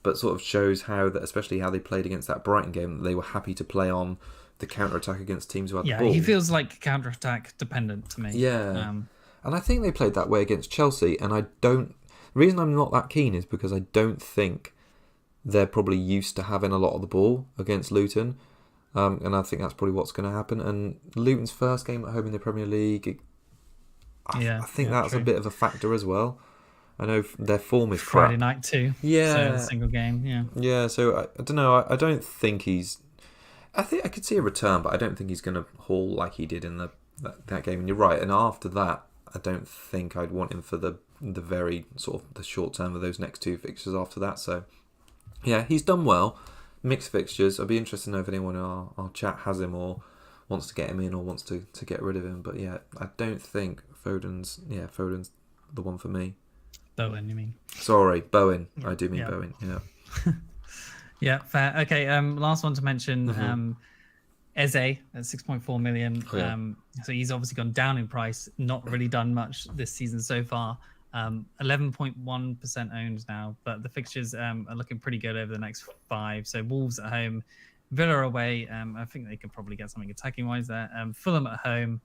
but sort of shows especially how they played against that Brighton game, that they were happy to play on the counter-attack against teams who had the ball. Yeah, he feels like counter-attack dependent to me. Yeah, and I think they played that way against Chelsea, and I don't... The reason I'm not that keen is because I don't think they're probably used to having a lot of the ball against Luton. And I think that's probably what's going to happen. And Luton's first game at home in the Premier League, I think that's true. a bit of a factor as well. I know their form is Friday crap. night too. Yeah. So a single game, yeah. Yeah, so I don't know. I don't think he's... I think I could see a return, but I don't think he's going to haul like he did in that game. And you're right. And after that, I don't think I'd want him for the very sort of the short term of those next 2 fixtures after that. So, yeah, he's done well. Mixed fixtures. I'd be interested to know if anyone in our chat has him or wants to get him in or wants to get rid of him. But yeah, I don't think Foden's the one for me. Bowen, you mean? Sorry, Bowen. I do mean yeah. Bowen. Yeah. Yeah, fair. Okay, last one to mention. Eze at 6.4 million. Oh, yeah. So he's obviously gone down in price. Not really done much this season so far. 11.1% owned now, but the fixtures are looking pretty good over the next 5. So Wolves at home, Villa away. I think they could probably get something attacking wise there. Fulham at home.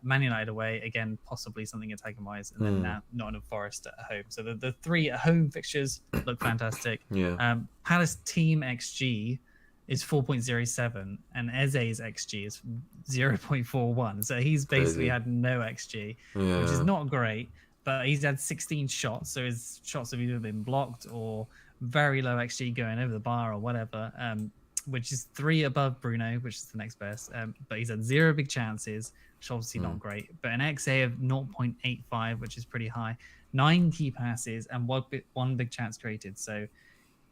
Man United away, again, possibly something attacking wise, and then Nottingham Forest at home. So the 3 at home fixtures look fantastic. Yeah. Palace team XG is 4.07, and Eze's XG is 0.41. So he's basically had no XG, which is not great, but he's had 16 shots. So his shots have either been blocked or very low XG going over the bar or whatever, which is 3 above Bruno, which is the next best. But he's had 0 big chances, which is obviously not great, but an XA of 0.85, which is pretty high, 9 key passes and 1 big chance created. So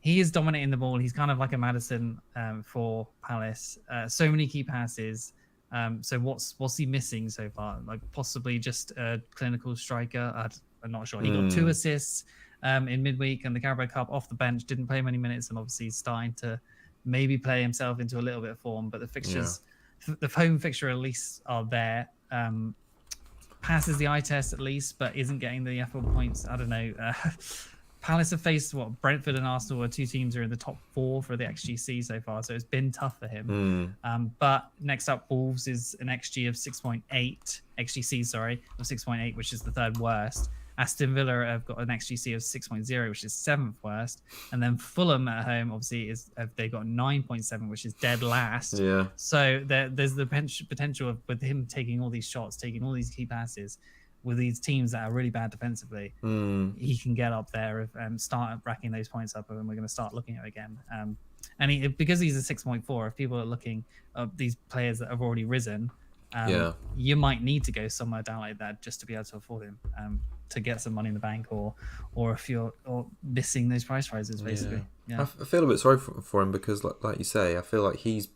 he is dominating the ball. He's kind of like a Maddison for Palace. So many key passes. So what's he missing so far? Like possibly just a clinical striker. I'm not sure. He got 2 assists in midweek and the Carabao Cup off the bench. Didn't play many minutes, and obviously he's starting to maybe play himself into a little bit of form. But the fixtures. The home fixture at least are there. Passes the eye test at least, but isn't getting the FPL points. I don't know. Palace have faced Brentford and Arsenal are 2 teams who are in the top 4 for the XGC so far, so it's been tough for him. But next up, Wolves is an XG of 6.8, XGC, sorry, of 6.8, which is the 3rd worst. Aston Villa have got an XGC of 6.0, which is 7th worst. And then Fulham at home, obviously, they've got 9.7, which is dead last. Yeah. So there's the potential of, with him taking all these shots, taking all these key passes, with these teams that are really bad defensively, he can get up there and start racking those points up, and we're going to start looking at it again. And because he's a 6.4, if people are looking at these players that have already risen, you might need to go somewhere down like that just to be able to afford him. To get some money in the bank, or if you're missing those price rises, basically. Yeah. I feel a bit sorry for him because, like you say, I feel like he's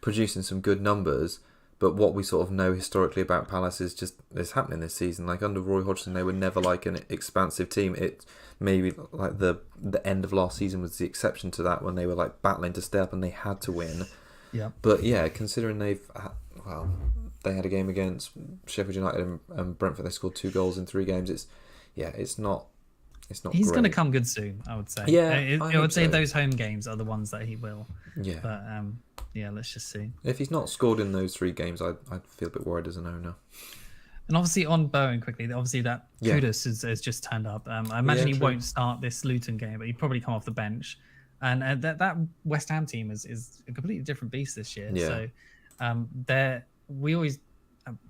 producing some good numbers, but what we sort of know historically about Palace is happening this season. Like under Roy Hodgson, they were never like an expansive team. It maybe like the end of last season was the exception to that, when they were like battling to stay up and they had to win. Yeah. But yeah, considering they had a game against Sheffield United and Brentford. They scored 2 goals in 3 games. It's not. He's going to come good soon, I would say. Yeah, I would say those home games are the ones that he will. Yeah. But let's just see. If he's not scored in those 3 games, I'd feel a bit worried as an owner. And obviously on Bowen quickly, obviously that Kudus has just turned up. I imagine he won't start this Luton game, but he'd probably come off the bench. And that West Ham team is a completely different beast this year. Yeah. So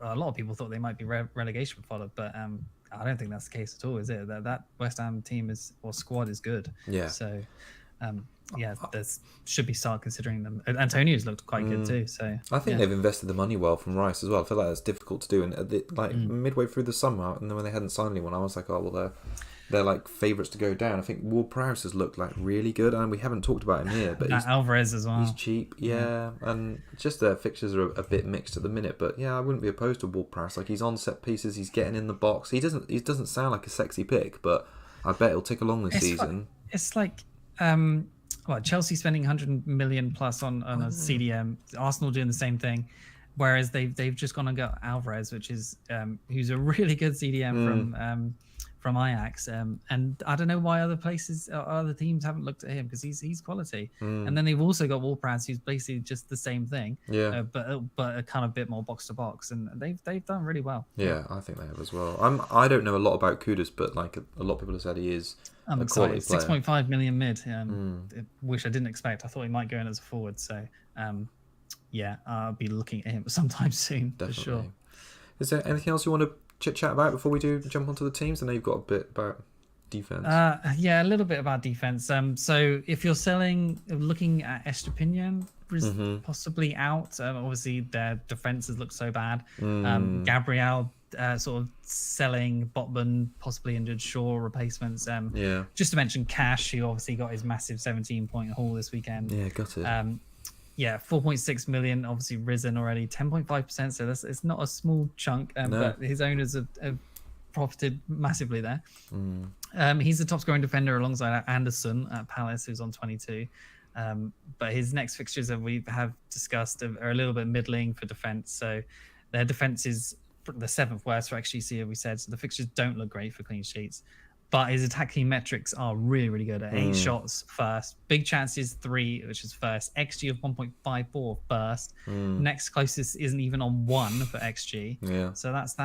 a lot of people thought they might be relegation fodder, but I don't think that's the case at all, is it? That West Ham team squad is good. Yeah. So there should be start considering them. Antonio's looked quite good too. So I think they've invested the money well from Rice as well. I feel like that's difficult to do. And midway through the summer, and then when they hadn't signed anyone, I was like, oh well, they're like favourites to go down. I think Ward-Prowse has looked like really good, and we haven't talked about him here, but Alvarez as well. He's cheap, and just their fixtures are a bit mixed at the minute. But yeah, I wouldn't be opposed to Ward-Prowse. Like, he's on set pieces, he's getting in the box. He doesn't sound like a sexy pick, but I bet he'll tick along this season. It's like Chelsea spending 100 million plus on a CDM, Arsenal doing the same thing. Whereas they've just gone and got Alvarez, which is who's a really good CDM from Ajax. And I don't know why other teams haven't looked at him, because he's quality. And then they've also got Ward-Prowse, who's basically just the same thing, but a kind of bit more box to box, and they've done really well. Yeah, I think they have as well. I don't know a lot about Kudus, but like a lot of people have said he is. I'm excited. 6.5 million mid. Which I didn't expect. I thought he might go in as a forward. So I'll be looking at him sometime soon. Definitely. For sure. Is there anything else you want to chit chat about before we do jump onto the teams? I know you've got a bit about defense. A little bit about defense. So if you're looking at Estepinian, possibly out. Obviously their defenses look so bad. Gabriel sort of selling, Botman possibly injured, Shaw replacements. Just to mention Cash, who obviously got his massive 17-point haul this weekend. Yeah, got it. 4.6 million, obviously risen already, 10.5%. So it's not a small chunk, but his owners have profited massively there. He's the top scoring defender alongside Anderson at Palace, who's on 22. But his next fixtures that we have discussed are a little bit middling for defense. So their defense is the 7th worst for XGC, as we said. So the fixtures don't look great for clean sheets. But his attacking metrics are really, really good. At 8 shots first, big chances 3, which is first. XG of 1.54 first. Next closest isn't even on 1 for XG. Yeah. So that's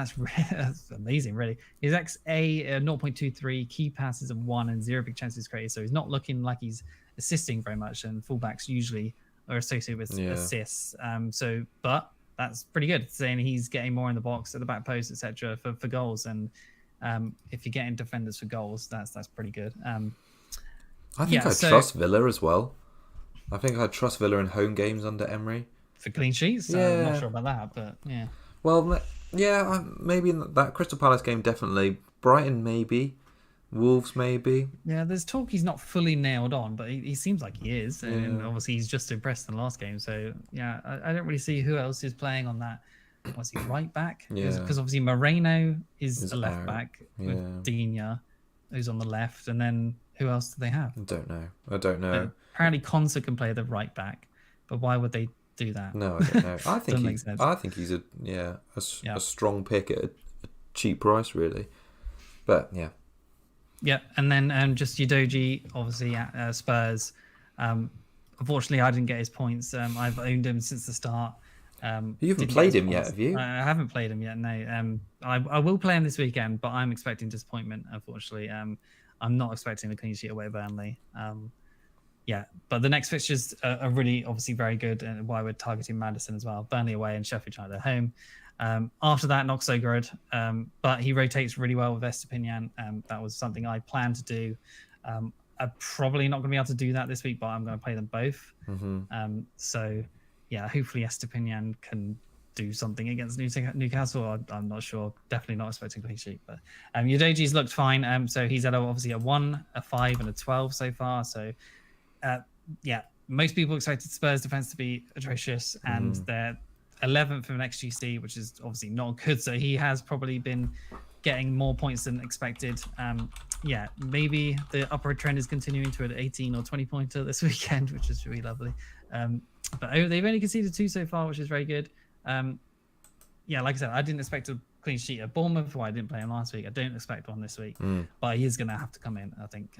amazing, really. His XA 0.23, key passes of 1, and 0 big chances created. So he's not looking like he's assisting very much. And fullbacks usually are associated with assists. But that's pretty good. Saying he's getting more in the box, at the back post, etc. for goals. And if you're getting defenders for goals, that's pretty good. I think I trust Villa as well. I think I trust Villa in home games under Emery. For clean sheets? I'm not sure about that, but yeah. Well, maybe in that Crystal Palace game, definitely. Brighton, maybe. Wolves, maybe. Yeah, there's talk he's not fully nailed on, but he seems like he is. And obviously he's just impressed in the last game. So, yeah, I don't really see who else is playing on that. Was he right back? Because obviously Moreno is a left back with Digne, who's on the left. And then who else do they have? I don't know. Apparently Konsa can play the right back. But why would they do that? No, I don't know. I think he's a strong pick at a cheap price, really. But, yeah. Yeah, and then just Udogie, obviously at Spurs. Unfortunately, I didn't get his points. I've owned him since the start. You haven't played him yet, have you? I haven't played him yet, no. I will play him this weekend, but I'm expecting disappointment, unfortunately. I'm not expecting a clean sheet away at Burnley. But the next fixtures are really obviously very good, and why we're targeting Maddison as well. Burnley away and Sheffield United at home. After that, not so good. But he rotates really well with Estepinian. That was something I planned to do. I'm probably not going to be able to do that this week, but I'm going to play them both. Hopefully Estepinian can do something against Newcastle. I'm not sure. Definitely not expecting a clean sheet. But Udogie's looked fine. So he's at obviously a 1, a 5, and a 12 so far. So most people expected Spurs defense to be atrocious, and they're 11th in XGC, which is obviously not good. So he has probably been getting more points than expected. Maybe the upward trend is continuing to an 18 or 20 pointer this weekend, which is really lovely. But they've only conceded 2 so far, which is very good. Like I said, I didn't expect a clean sheet at Bournemouth. I didn't play him last week. I don't expect one this week, but he is going to have to come in, I think.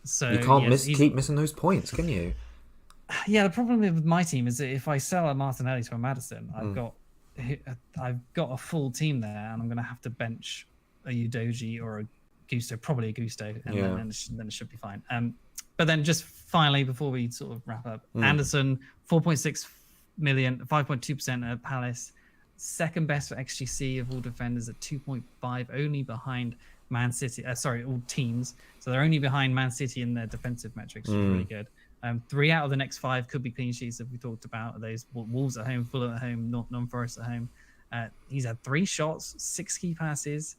So you can't keep missing those points, can you? Yeah, the problem with my team is that if I sell a Martinelli to a Maddison, I've got a full team there, and I'm going to have to bench a Udogie or a Gusto, probably a Gusto, and then it should be fine. But then just finally, before we sort of wrap up, Anderson, 4.6 million, 5.2% at Palace, second best for XGC of all defenders at 2.5, only behind Man City. All teams. So they're only behind Man City in their defensive metrics, which is really good. 3 out of the next 5 could be clean sheets, that we talked about. Those Wolves at home, Fulham at home, Nottingham Forest at home. He's had 3 shots, 6 key passes.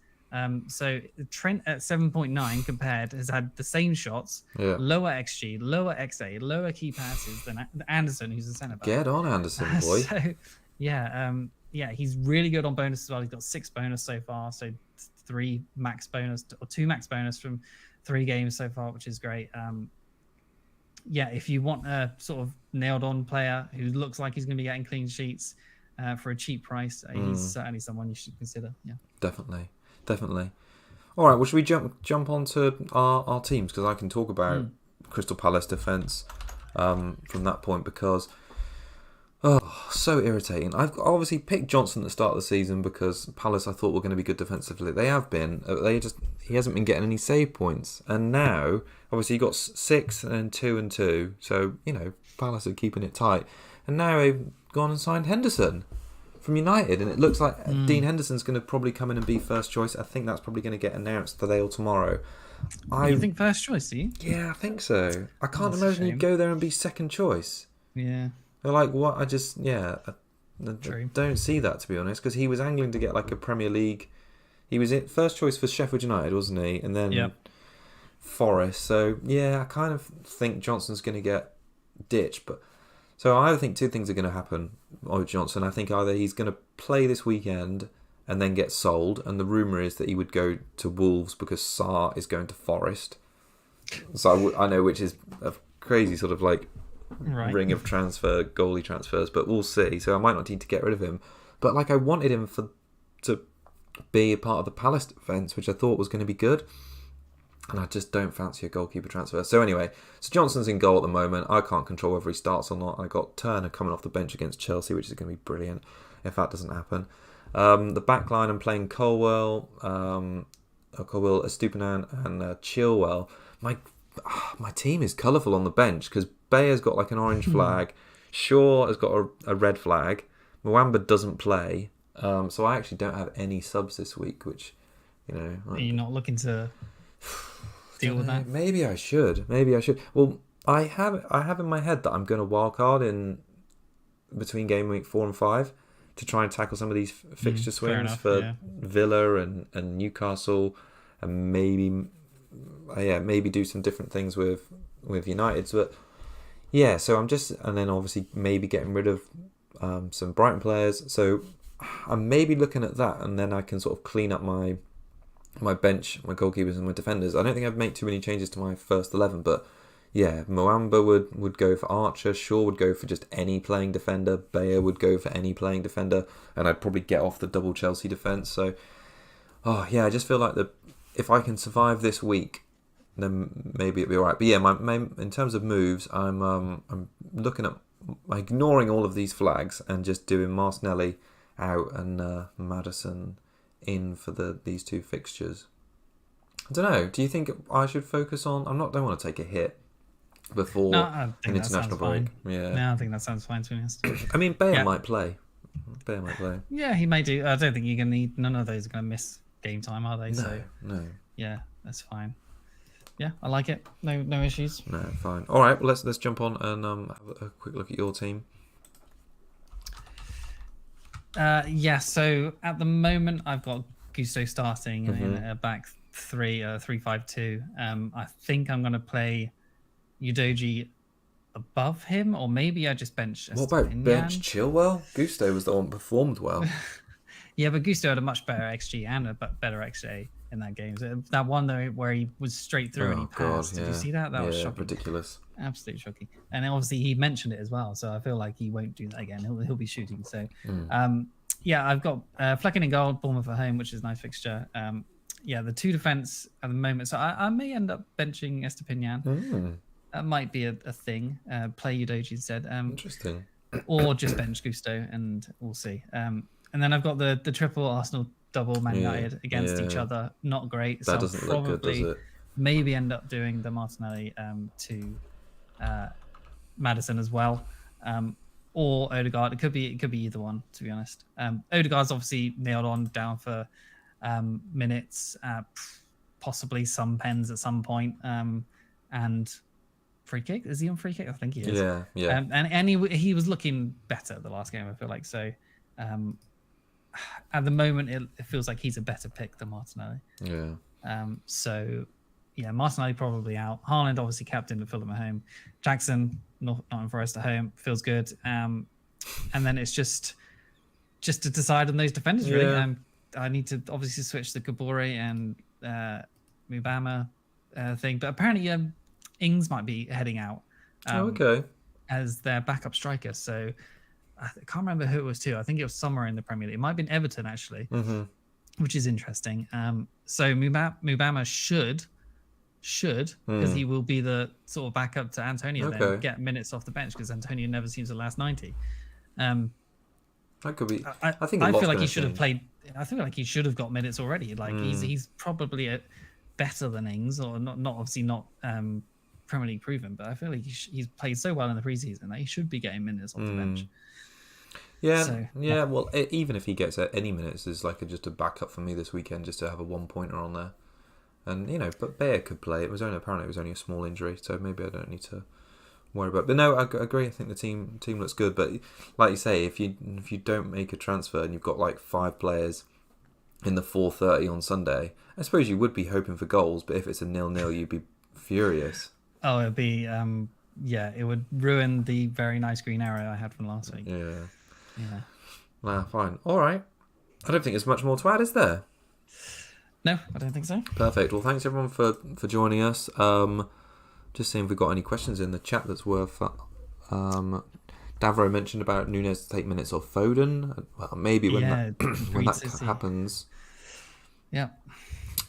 So Trent at 7.9 compared has had the same shots, lower XG, lower XA, lower key passes than Anderson, who's a centre back. Get on, Anderson, boy. He's really good on bonus as well. He's got 6 bonus so far, so 3 max bonus or 2 max bonus from 3 games so far, which is great. If you want a sort of nailed on player who looks like he's going to be getting clean sheets for a cheap price, he's certainly someone you should consider. Yeah, definitely. All right. Well, should we jump onto our teams, because I can talk about Crystal Palace defence from that point, because so irritating. I've obviously picked Johnson at the start of the season because Palace I thought were going to be good defensively. They have been. He hasn't been getting any save points, and now obviously he got 6 and 2 and 2. So Palace are keeping it tight, and now they've gone and signed Henderson from United, and it looks like Dean Henderson's going to probably come in and be first choice. I think that's probably going to get announced today or tomorrow. You think first choice, do you? Yeah, I think so. I can't imagine he'd go there and be second choice. Yeah. They're like, what? I don't see that, to be honest, because he was angling to get like a Premier League. He was first choice for Sheffield United, wasn't he? And then Forest. So yeah, I kind of think Johnson's going to get ditched. But so I think two things are going to happen with Johnson. I think either he's going to play this weekend and then get sold, and the rumour is that he would go to Wolves because Sarr is going to Forest. So I know, which is a crazy sort of like ring of goalie transfers, but we'll see. So I might not need to get rid of him, but like I wanted him to be a part of the Palace defence, which I thought was going to be good, and I just don't fancy a goalkeeper transfer. So anyway, so Johnson's in goal at the moment. I can't control whether he starts or not. I got Turner coming off the bench against Chelsea, which is going to be brilliant if that doesn't happen. The back line, I'm playing Colwell, Estupiñán and Chilwell. My team is colourful on the bench because Bayer's got like an orange flag, Shaw has got a red flag, Mwamba doesn't play, so I actually don't have any subs this week, which, Are you not looking to deal with that? Maybe I should. Well, I have in my head that I'm going to wildcard in between game week 4 and 5 to try and tackle some of these fixture swings for Villa and Newcastle, and maybe do some different things with United. But yeah, so and then obviously maybe getting rid of some Brighton players. So I'm maybe looking at that, and then I can sort of clean up my bench, my goalkeepers and my defenders. I don't think I'd make too many changes to my first 11, but yeah, Mwamba would go for Archer, Shaw would go for just any playing defender, Bayer would go for any playing defender, and I'd probably get off the double Chelsea defence. So I just feel like if I can survive this week, then maybe it'll be alright. But yeah, my in terms of moves, I'm looking at ignoring all of these flags and just doing Martinelli out and Maddison in for these two fixtures. I don't know. Do you think I should focus on? Don't want to take a hit before an international break. Yeah. No, I think that sounds fine, to be honest. I mean, Bayer might play. Yeah, he may do. I don't think you're going to need. None of those are going to miss game time, are they? No. Yeah, that's fine. Yeah, I like it. No issues. No, fine. All right, well, let's jump on and have a quick look at your team. So at the moment I've got Gusto starting in a back 3-5-2. I think I'm going to play Udogie above him, or maybe I just bench. What about bench Chilwell? Gusto was the one who performed well. Yeah, but Gusto had a much better XG and a better XA in that game. So that one though, where he was straight through and he passed. Did you see that? That was shocking. Ridiculous. Absolutely shocking. And obviously he mentioned it as well, so I feel like he won't do that again. He'll be shooting. So, I've got Flecken in goal, Bournemouth at home, which is a nice fixture. The two defence at the moment. So I may end up benching Estupiñán. That might be a thing. Play Udogie instead. Interesting. Or just bench Gusto, and we'll see. And then I've got the triple Arsenal double Man United against each other. Not great. That doesn't look good, does it? Maybe end up doing the Martinelli to Maddison as well, or Odegaard. It could be either one, to be honest. Odegaard's obviously nailed on down for minutes, possibly some pens at some point, and free kick. Is he on free kick? I think he is. Yeah. And he was looking better the last game, I feel like. So at the moment, it feels like he's a better pick than Martinelli. Yeah. Martinelli probably out. Haaland obviously captain at Fulham at home. Jackson, Nottingham Forest at home, feels good. And then it's just to decide on those defenders, really. I need to obviously switch the Kabore and Mubama thing. But apparently Ings might be heading out as their backup striker. So I can't remember who it was to. I think it was somewhere in the Premier League. It might have been Everton, actually. which is interesting. So Mubama should, because he will be the sort of backup to Antonio, then get minutes off the bench because Antonio never seems to last 90. That could be. I feel like he should have played. I feel like he should have got minutes already. Like he's probably better than Ings, or not obviously not Premier League proven, but I feel like he's played so well in the preseason that he should be getting minutes off the bench. Yeah, so, yeah. Well, even if he gets any minutes, is like just a backup for me this weekend, just to have a 1-pointer on there. And but Bayer could play. Apparently it was only a small injury, so maybe I don't need to worry about it. But no, I agree. I think the team looks good. But like you say, if you don't make a transfer and you've got like 5 players in the 4:30 on Sunday, I suppose you would be hoping for goals. But if it's a 0-0, you'd be furious. Oh, it'd be it would ruin the very nice green arrow I had from last week. Yeah. Nah, fine. All right. I don't think there's much more to add, is there? No, I don't think so. Take well, thanks everyone for joining us. Just seeing if we've got any questions in the chat that's worth. Davro mentioned about Nunes to take minutes off Foden. Well, maybe when that happens. Yeah.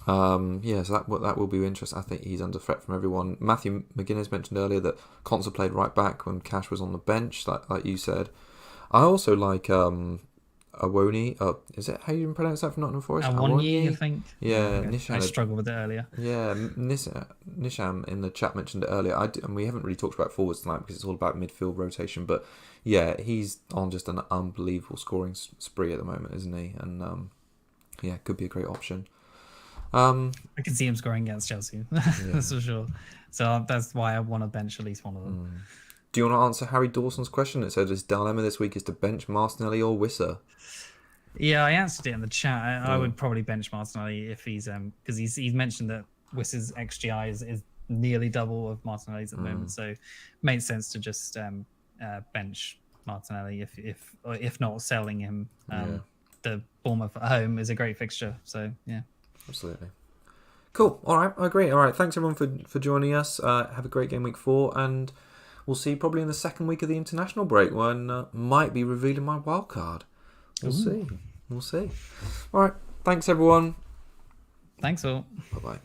So that will be interesting. I think he's under threat from everyone. Matthew McGuinness mentioned earlier that Konsa played right back when Cash was on the bench, like you said. I also like Awoni. Is it how you pronounce that from Nottingham Forest? Awoni, I think. Yeah, Nisham. I struggled with it earlier. Yeah, Nisham in the chat mentioned it earlier. And we haven't really talked about forwards tonight because it's all about midfield rotation. But yeah, he's on just an unbelievable scoring spree at the moment, isn't he? And could be a great option. I can see him scoring against Chelsea. That's for sure. So that's why I want to bench at least one of them. Do you want to answer Harry Dawson's question? It said his dilemma this week is to bench Martinelli or Wissa. Yeah, I answered it in the chat. I would probably bench Martinelli if he's because he's mentioned that Wissa's XGI is nearly double of Martinelli's at the moment, so it makes sense to just bench Martinelli if not selling him. The Bournemouth at home is a great fixture, so yeah, absolutely. Cool. All right, I agree. All right, thanks everyone for joining us. Have a great game week 4, and we'll see you probably in the second week of the international break when might be revealing my wild card. We'll see. All right. Thanks, everyone. Thanks all. Bye-bye.